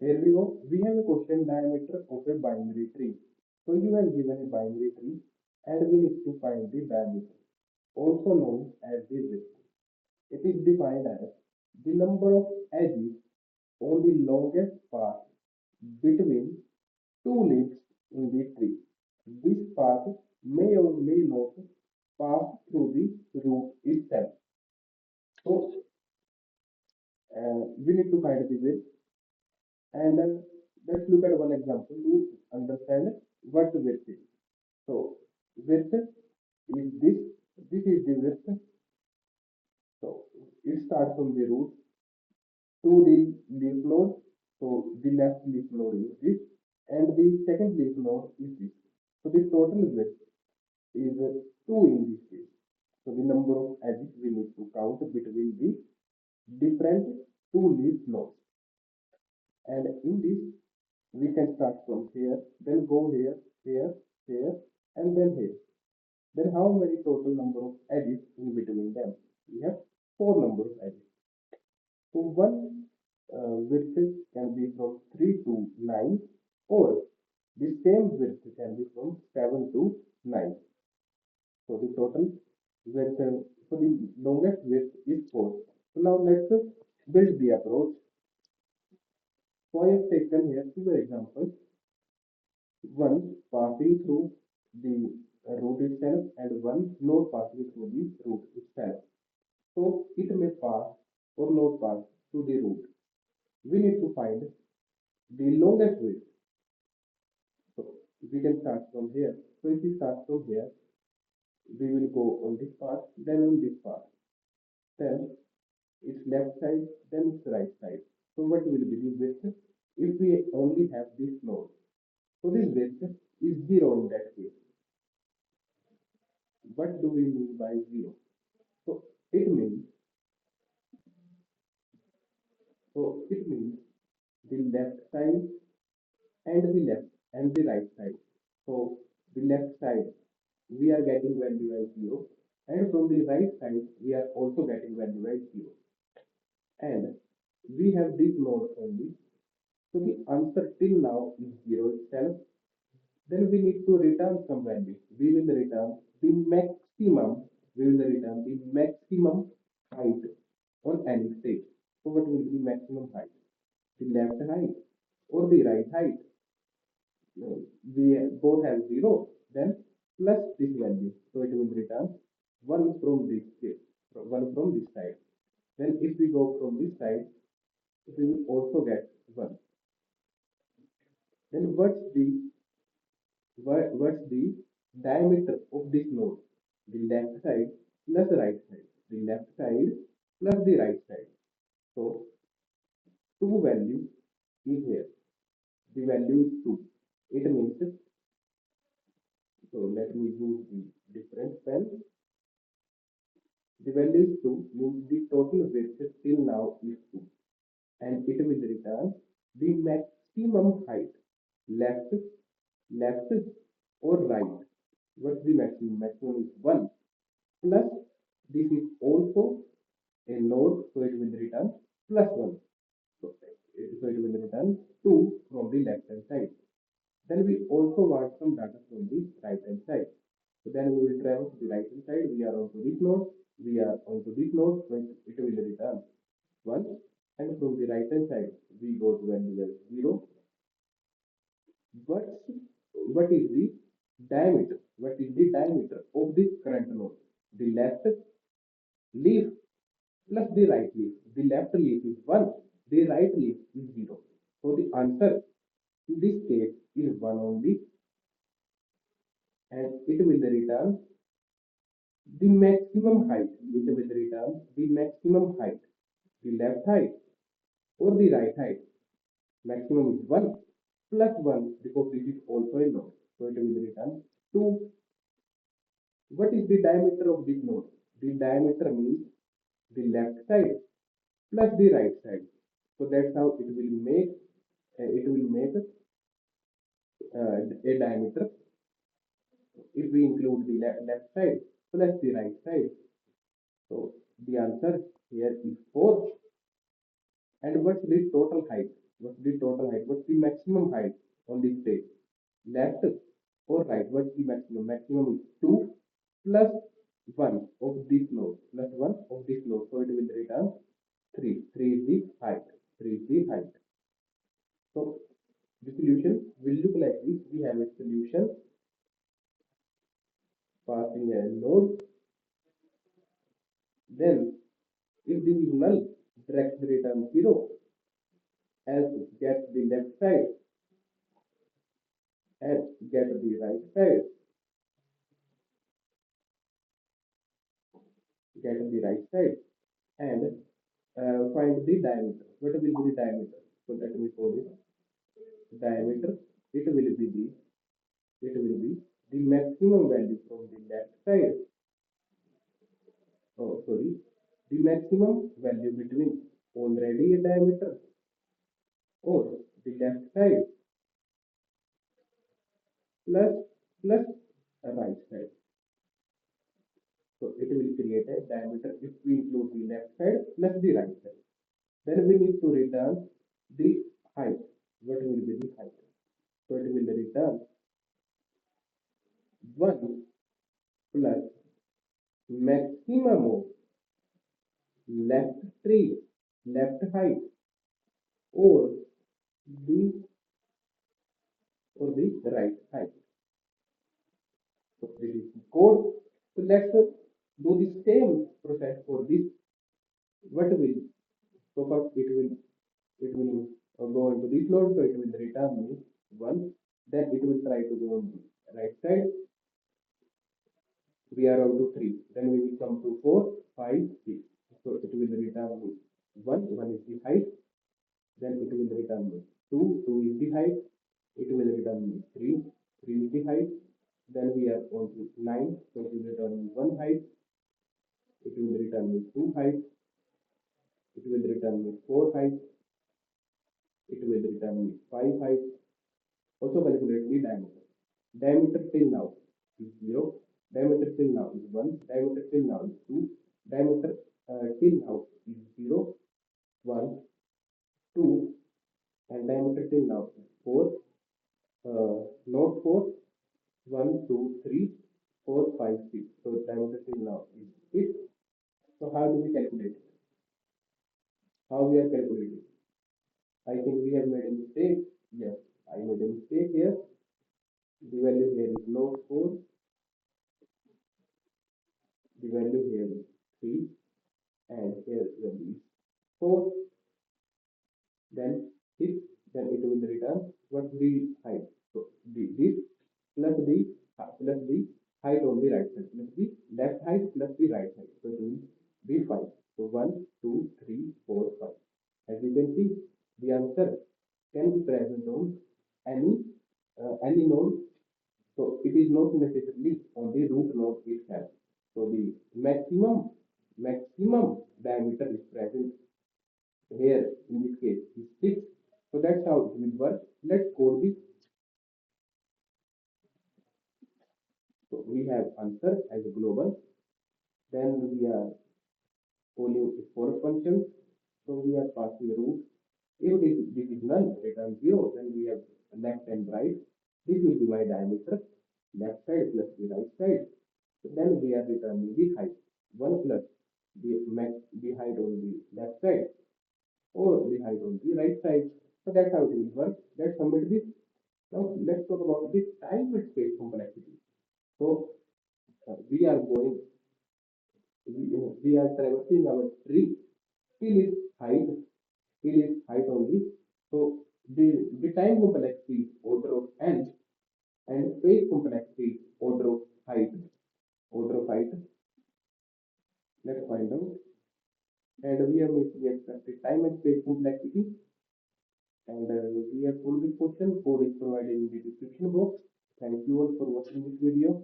Here we go. We have a question diameter of a binary tree. So you have given a binary tree and we need to find the diameter, also known as the width. It is defined as the number of edges on the longest path between two leaves in the tree. This path may or may not pass through the root itself. So we need to find the width. And let's look at one example to understand what width is. So width is this. This is the width. So it starts from the root to the leaf node. So the left leaf node is this, and the second leaf node is this. So the total width is 2 in this case. So the number of edges we need to count between the different two leaf nodes. And in this, we can start from here, then go here, here, here, and then here. Then how many total number of edges in between them? We have 4 number of edges. So one width can be from 3 to 9, or the same width can be from 7 to 9. So the total width, so the longest width is 4. So now let's build the approach. So I have taken here two examples. One passing through the root itself and one not passing through the root itself. So it may pass or not pass through the root. We need to find the longest width. So we can start from here. So if we start from here, we will go on this path, then on this path, then its left side, then its right side. So what will be the width if we only have this node? So this width is 0 in that case. What do we mean by 0? So it means the left side and the right side. So the left side we are getting value as 0, and from the right side we are also getting value as 0. And we have this node only. So the answer till now is 0 itself. Then we need to return some value. We will return the maximum. We will return the maximum height on any stage. So what will be the maximum height? The left height or the right height? We both have 0, then plus this value. So it will return 1 from this case, 1 from this side. Then if we go from this side, we will also get 1. Then what's the diameter of this node? The left side plus the right side. The left side plus the right side. So 2 value is here. The value is 2. It means, so let me use the different pen. The value is 2 means the total width till now is 2, and it will return the maximum height, left, left or right. What's the maximum? Maximum is 1, plus this is also a node, so it will return plus 1. So it will return 2 from the left hand side. Then we also want some data from the right hand side. So then we will travel to the right hand side. We are onto this node. We are onto this node, so it will return 1. And from the right hand side, we go to value as 0. But what is the diameter? What is the diameter of this current node? The left leaf plus the right leaf. The left leaf is 1. The right leaf is 0. So the answer in this case is 1 only, and it will return the maximum height. It will return the maximum height, the left height or the right height. Maximum is 1 plus 1 because this is also a node. So it will return 2. What is the diameter of this node? The diameter means the left side plus the right side. So that's how it will make a diameter if we include the left side plus the right side. So the answer here is 4. And what's the total height? What's the total height maximum height on this stage? Left or right? What is the maximum? Maximum is 2 plus 1 of this node plus 1 of this node. So it will return 3. 3 is the height. 3 is the height. So the solution will look like this. We have a solution passing a node. Then if this is null, direct return 0. Else get the left side and get the right side. Get the right side and find the diameter. What will be the diameter? So let me call it diameter. It will be the maximum value from the left side. Oh, sorry, the maximum value between already a diameter or the left side plus plus a right side. So it will create a diameter if we include the left side plus the right side. Then we need to return the height. What will be the height? So it will return 1 plus maximum of left tree, left height, or the right height. So this is the code. So let's do the same process for this. What will so first it will go into this node, so it will return me 1. Then it will try to go on the right side. We are on to 3. Then we will come to 4, 5, 6. So it will return me 1. 1 is the height. Then it will return me 2. 2 is the height. It will return me 3. 3 is the height. Then we are on to 9. So it will return me 1 height. It will return me 2 height. It will return me 4 height. It will return me 5 height. Also calculate the diameter. Diameter till now is 0. Diameter till now is 1. Diameter till now is 2. Diameter till now is 0, 1, 2. And diameter till now is 4. Not 4. 1, 2, 3, 4, 5, 6. So diameter till now is 6. So how do we calculate it? How we are calculating? I think we have made a mistake. Yes, I made a mistake here. The value here is not 4. The value here is 3. And here the value is 4. Then 6. Then it will return what the height. So this plus the height on the right side plus the left height plus the right height. So it will be 5. So 1, 2, 3, 4, 5. As you can see, the answer can be present on any node. So it is not necessarily on the root node itself. So the maximum diameter is present here in this case is 6. So that's how it will work. Let's code this. So we have answer as a global. Then we are calling for function. So we are passing root. If this is null, return 0. Then we have left and right. This will be my diameter. Left side plus the right side. So then we are returning the height. 1 plus the height on the left side or the height on the right side. So that's how it will work. Let's submit this. Now let's talk about the time and space complexity. So we are going, we are traversing our tree till its height only. So the time complexity is order of n and space complexity is order of height. Order of height. Let's find out. And we are making expected time and space complexity. And we have full this question. Code is provided in the description box. Thank you all for watching this video.